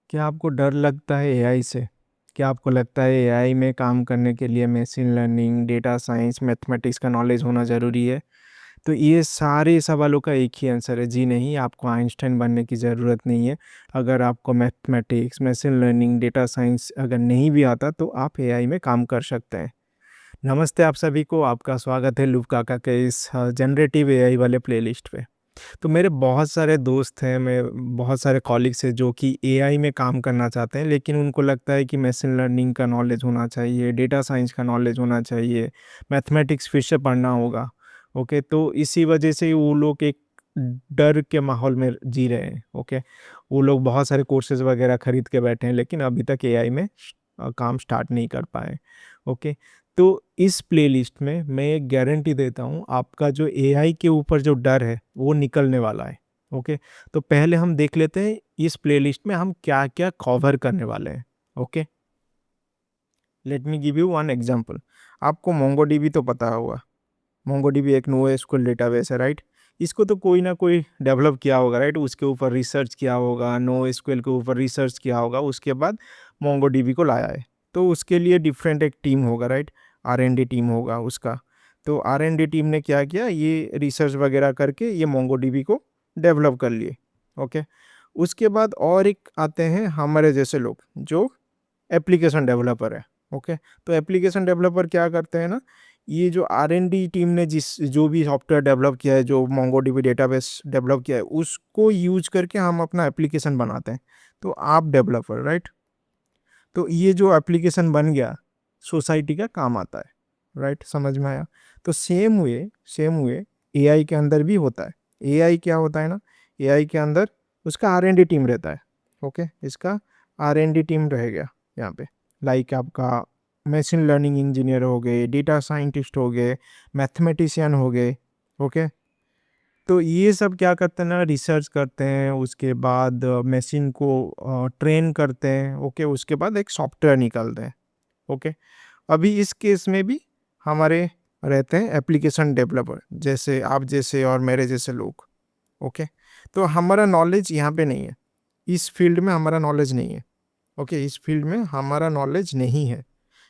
क्या आपको डर लगता है एआई से? क्या आपको लगता है एआई में काम करने के लिए machine learning, data science, mathematics का नॉलेज होना ज़रूरी है? तो ये सारे सवालों का एक ही आंसर है, जी नहीं, आपको आइंस्टाइन बनने की ज़रूरत नहीं है। अगर आपको mathematics, machine learning, data science अगर नहीं भी आता तो आप एआई में काम कर सकते हैं। नमस्ते आप सभी को, आपका स्वागत है लूप काका के इस जनरेटिव एआई वाले प्लेलिस्ट पे। तो मेरे बहुत सारे दोस्त हैं, मैं बहुत सारे कॉलीग्स हैं जो कि एआई में काम करना चाहते हैं, लेकिन उनको लगता है कि मशीन लर्निंग का नॉलेज होना चाहिए, डेटा साइंस का नॉलेज होना चाहिए, मैथमेटिक्स फिर से पढ़ना होगा। ओके, तो इसी वजह से वो लोग एक डर के माहौल में जी रहे हैं। ओके, वो लोग बहुत सारे कोर्सेज वगैरह खरीद के बैठे हैं, लेकिन अभी तक एआई में काम स्टार्ट नहीं कर पाए। ओके, तो इस प्लेलिस्ट में मैं एक गारंटी देता हूँ, आपका जो एआई के ऊपर जो डर है वो निकलने वाला है। ओके, तो पहले हम देख लेते हैं इस प्लेलिस्ट में हम क्या क्या कवर करने वाले हैं। Okay, let me give you one example. आपको मोंगोडीबी तो पता होगा। मोंगोडीबी एक नो एसक्यूएल डेटाबेस है, राइट? इसको तो कोई ना कोई डेवलप किया होगा, राइट? उसके ऊपर रिसर्च किया होगा, नो एसक्यूएल के ऊपर रिसर्च किया होगा, उसके बाद मोंगोडीबी को लाया है। तो उसके लिए डिफरेंट एक टीम होगा, right? R N D team होगा उसका। तो आर एन डी टीम ने क्या किया, ये रिसर्च वगैरह करके ये मोंगोडीबी को डेवलप कर लिए। ओके, उसके बाद और एक आते हैं हमारे जैसे लोग जो एप्लीकेशन डेवलपर है। ओके, तो एप्लीकेशन डेवलपर क्या करते हैं ना, ये जो आर एन डी टीम ने जिस जो भी सॉफ्टवेयर डेवलप किया है, जो मोंगोडीबी डेटाबेस डेवलप किया है, उसको यूज करके हम अपना एप्लीकेशन बनाते हैं। तो आप डेवलपर, राइट? तो ये जो एप्लीकेशन बन गया सोसाइटी का काम आता है, राइट? समझ में आया? तो सेम हुए एआई के अंदर भी होता है। एआई क्या होता है ना, एआई के अंदर उसका आर एन डी टीम रहता है। ओके, इसका आर एन डी टीम रहेगा यहाँ पे। लाइक आपका मशीन लर्निंग इंजीनियर हो गए, डेटा साइंटिस्ट हो गए, मैथमेटिशियन हो गए। ओके, तो ये सब क्या करते हैं ना, रिसर्च करते हैं, उसके बाद मशीन को ट्रेन करते हैं। ओके, उसके बाद एक सॉफ्टवेयर निकालते हैं। ओके, अभी इस केस में भी हमारे रहते हैं एप्लीकेशन डेवलपर, जैसे आप जैसे और मेरे जैसे लोग। ओके, तो हमारा नॉलेज यहाँ पे नहीं है, इस फील्ड में हमारा नॉलेज नहीं है। ओके, इस फील्ड में हमारा नॉलेज नहीं है।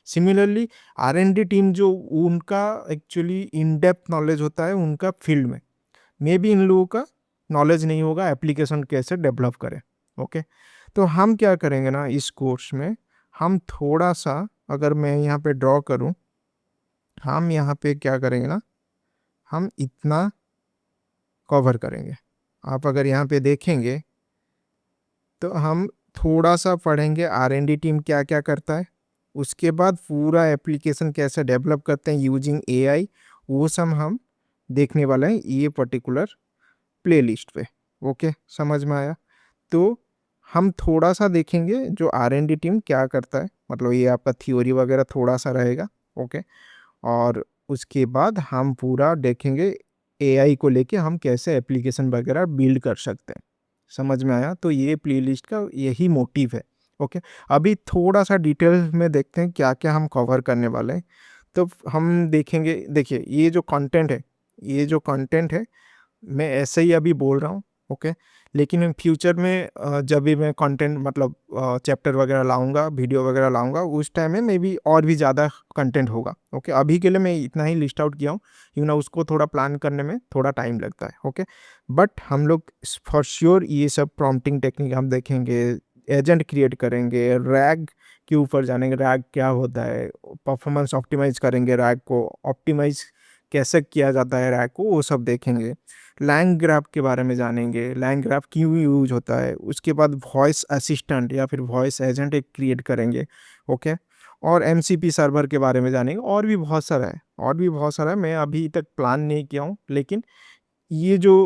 Similarly R N D team जो उनका एक्चुअली इन डेप्थ नॉलेज होता है उनका फील्ड में, मे बी इन लोगों का नॉलेज नहीं होगा एप्लीकेशन कैसे डेवलप करें। ओके, तो हम क्या करेंगे ना इस कोर्स में, हम थोड़ा सा, अगर मैं यहाँ पे ड्रॉ करूँ, हम यहाँ पे क्या करेंगे ना, हम इतना कवर करेंगे। आप अगर यहाँ पे देखेंगे तो हम थोड़ा सा पढ़ेंगे आर एन डी टीम क्या क्या करता है, उसके बाद पूरा एप्लीकेशन कैसे डेवलप करते हैं यूजिंग ए आई, वो सब हम देखने वाले हैं ये पर्टिकुलर प्लेलिस्ट पे। ओके, समझ में आया? तो हम थोड़ा सा देखेंगे जो आर एन डी टीम क्या करता है, मतलब ये आपका थ्योरी वगैरह थोड़ा सा रहेगा। ओके, और उसके बाद हम पूरा देखेंगे एआई को लेके हम कैसे एप्लीकेशन वगैरह बिल्ड कर सकते हैं। समझ में आया? तो ये प्लेलिस्ट का यही मोटिव है। ओके, अभी थोड़ा सा डिटेल में देखते हैं क्या क्या हम कवर करने वाले हैं। तो हम देखेंगे, देखिए ये जो कंटेंट है मैं ऐसे ही अभी बोल रहा हूँ। ओके, लेकिन इन फ्यूचर में जब भी मैं कंटेंट मतलब चैप्टर वगैरह लाऊंगा, वीडियो वगैरह लाऊंगा, उस टाइम में मे बी और भी ज़्यादा कंटेंट होगा। ओके, अभी के लिए मैं इतना ही लिस्ट आउट किया हूँ, क्योंकि ना उसको थोड़ा प्लान करने में थोड़ा टाइम लगता है। ओके, बट हम लोग फॉर श्योर ये सब प्रॉम्प्टिंग टेक्निक हम देखेंगे, एजेंट क्रिएट करेंगे, रैग के ऊपर जानेंगे, रैग क्या होता है, परफॉर्मेंस ऑप्टिमाइज करेंगे, रैग को ऑप्टिमाइज कैसे किया जाता है, रैग को वो सब देखेंगे। लैंग ग्राफ के बारे में जानेंगे, लैंग ग्राफ क्यों यूज होता है, उसके बाद वॉइस असिस्टेंट या फिर वॉइस एजेंट एक क्रिएट करेंगे। ओके, और एमसीपी सर्वर के बारे में जानेंगे, और भी बहुत सारा है, मैं अभी तक प्लान नहीं किया हूँ। लेकिन ये जो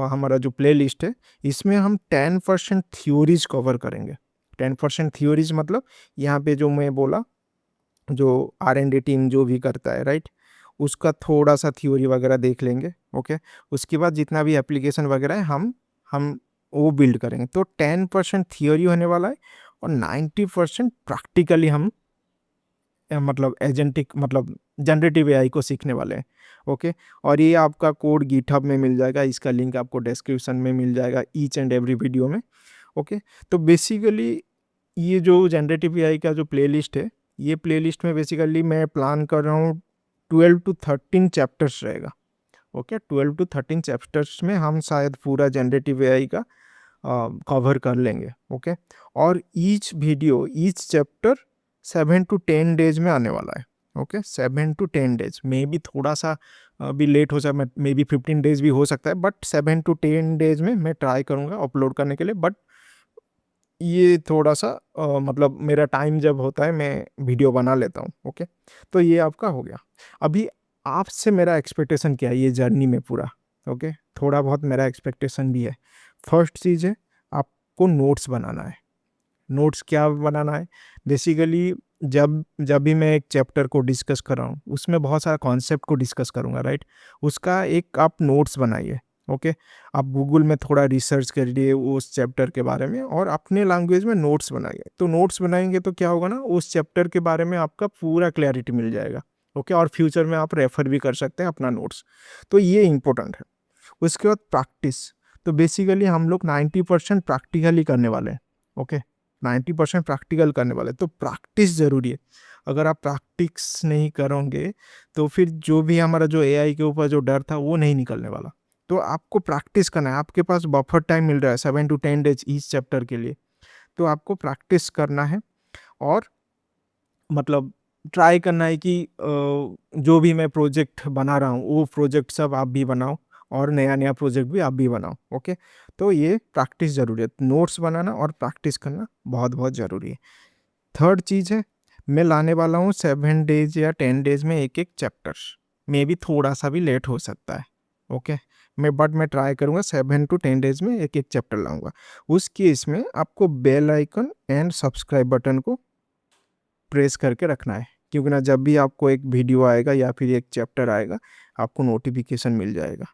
हमारा जो प्ले लिस्ट है, इसमें हम 10% थ्योरीज कवर करेंगे। 10% थ्योरीज मतलब यहाँ पे जो मैं बोला, जो आर एन डी टीम जो भी करता है, राइट, उसका थोड़ा सा थ्योरी वगैरह देख लेंगे। ओके, उसके बाद जितना भी एप्लीकेशन वगैरह है हम वो बिल्ड करेंगे। तो 10% थ्योरी होने वाला है और 90% प्रैक्टिकली हम मतलब एजेंटिक मतलब जनरेटिव एआई को सीखने वाले हैं। ओके, और ये आपका कोड गिटहब में मिल जाएगा, इसका लिंक आपको डिस्क्रिप्शन में मिल जाएगा ईच एंड एवरी वीडियो में। ओके। तो बेसिकली ये जो जनरेटिव एआई का जो प्लेलिस्ट है, ये प्लेलिस्ट में बेसिकली मैं प्लान कर रहा हूँ 12 टू 13 चैप्टर्स रहेगा। ओके, 12 टू 13 चैप्टर्स में हम शायद पूरा जनरेटिव एआई का कवर कर लेंगे। ओके, और ईच चैप्टर 7 टू 10 डेज में आने वाला है। Okay, 7 to 10 days, maybe थोड़ा सा भी लेट हो जाए, मे बी 15 डेज भी हो सकता है, बट 7 टू 10 डेज में मैं ट्राई करूँगा अपलोड करने के लिए। बट ये थोड़ा सा मतलब मेरा टाइम जब होता है मैं वीडियो बना लेता हूँ। ओके, तो ये आपका हो गया। अभी आपसे मेरा एक्सपेक्टेशन क्या है ये जर्नी में पूरा? ओके, थोड़ा बहुत मेरा एक्सपेक्टेशन भी है। फर्स्ट चीज़ है, आपको नोट्स बनाना है। नोट्स क्या बनाना है? बेसिकली जब जब भी मैं एक चैप्टर को डिस्कस कर रहा हूँ, उसमें बहुत सारा कॉन्सेप्ट को डिस्कस करूँगा, राइट? उसका एक आप नोट्स बनाइए। ओके, आप गूगल में थोड़ा रिसर्च करिए उस चैप्टर के बारे में और अपने लैंग्वेज में नोट्स बनाइए। तो नोट्स बनाएंगे तो क्या होगा ना, उस चैप्टर के बारे में आपका पूरा क्लैरिटी मिल जाएगा। ओके, और फ्यूचर में आप रेफर भी कर सकते हैं अपना नोट्स। तो ये इंपॉर्टेंट है। उसके बाद प्रैक्टिस। तो बेसिकली हम लोग 90% प्रैक्टिकली करने वाले हैं। ओके, 90% प्रैक्टिकल करने वाले, तो प्रैक्टिस ज़रूरी है। अगर आप प्रैक्टिस नहीं करोगे तो फिर जो भी हमारा जो एआई के ऊपर जो डर था वो नहीं निकलने वाला। तो आपको प्रैक्टिस करना है। आपके पास बफर टाइम मिल रहा है 7 टू 10 डेज ईच चैप्टर के लिए, तो आपको प्रैक्टिस करना है। और मतलब ट्राई करना है कि जो भी मैं प्रोजेक्ट बना रहा हूँ वो प्रोजेक्ट सब आप भी बनाओ और नया नया प्रोजेक्ट भी आप भी बनाओ। ओके, तो ये प्रैक्टिस ज़रूरी है। नोट्स बनाना और प्रैक्टिस करना बहुत बहुत ज़रूरी है। थर्ड चीज़ है, मैं लाने वाला हूँ 7 डेज या 10 डेज में एक एक चैप्टर। मे बी थोड़ा सा भी लेट हो सकता है। ओके, मैं ट्राई करूँगा 7 टू 10 डेज में एक एक चैप्टर लाऊंगा। उस केस में आपको bell icon and subscribe button को प्रेस करके रखना है, क्योंकि ना जब भी आपको एक वीडियो आएगा या फिर एक चैप्टर आएगा आपको नोटिफिकेशन मिल जाएगा।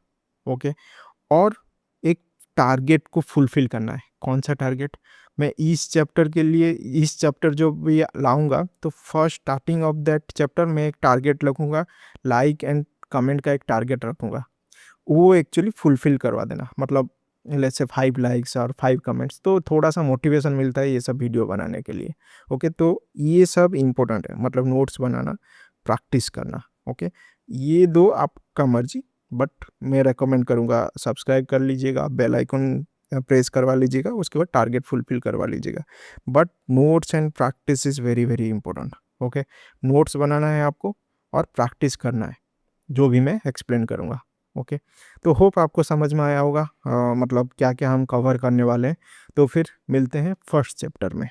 ओके, और एक टारगेट को फुलफिल करना है। कौन सा टारगेट? मैं इस चैप्टर के लिए, इस चैप्टर जो भी लाऊंगा तो first starting of that chapter में एक टारगेट रखूँगा, लाइक एंड कमेंट का एक टारगेट रखूँगा। वो एक्चुअली फुलफिल करवा देना, मतलब लेट्स से 5 लाइक्स और 5 कमेंट्स, तो थोड़ा सा मोटिवेशन मिलता है ये सब वीडियो बनाने के लिए। ओके, तो ये सब इम्पोर्टेंट है, मतलब नोट्स बनाना, प्रैक्टिस करना। ओके, ये दो आपका मर्जी, बट मैं रेकमेंड करूँगा सब्सक्राइब कर लीजिएगा, बेल आइकन प्रेस करवा लीजिएगा, उसके बाद टारगेट फुलफिल करवा लीजिएगा। But notes and practice is very very important. Okay, notes बनाना है आपको और प्रैक्टिस करना है, जो भी मैं एक्सप्लेन करूँगा। ओके, तो होप आपको समझ में आया होगा मतलब क्या क्या हम कवर करने वाले हैं। तो फिर मिलते हैं फर्स्ट चैप्टर में।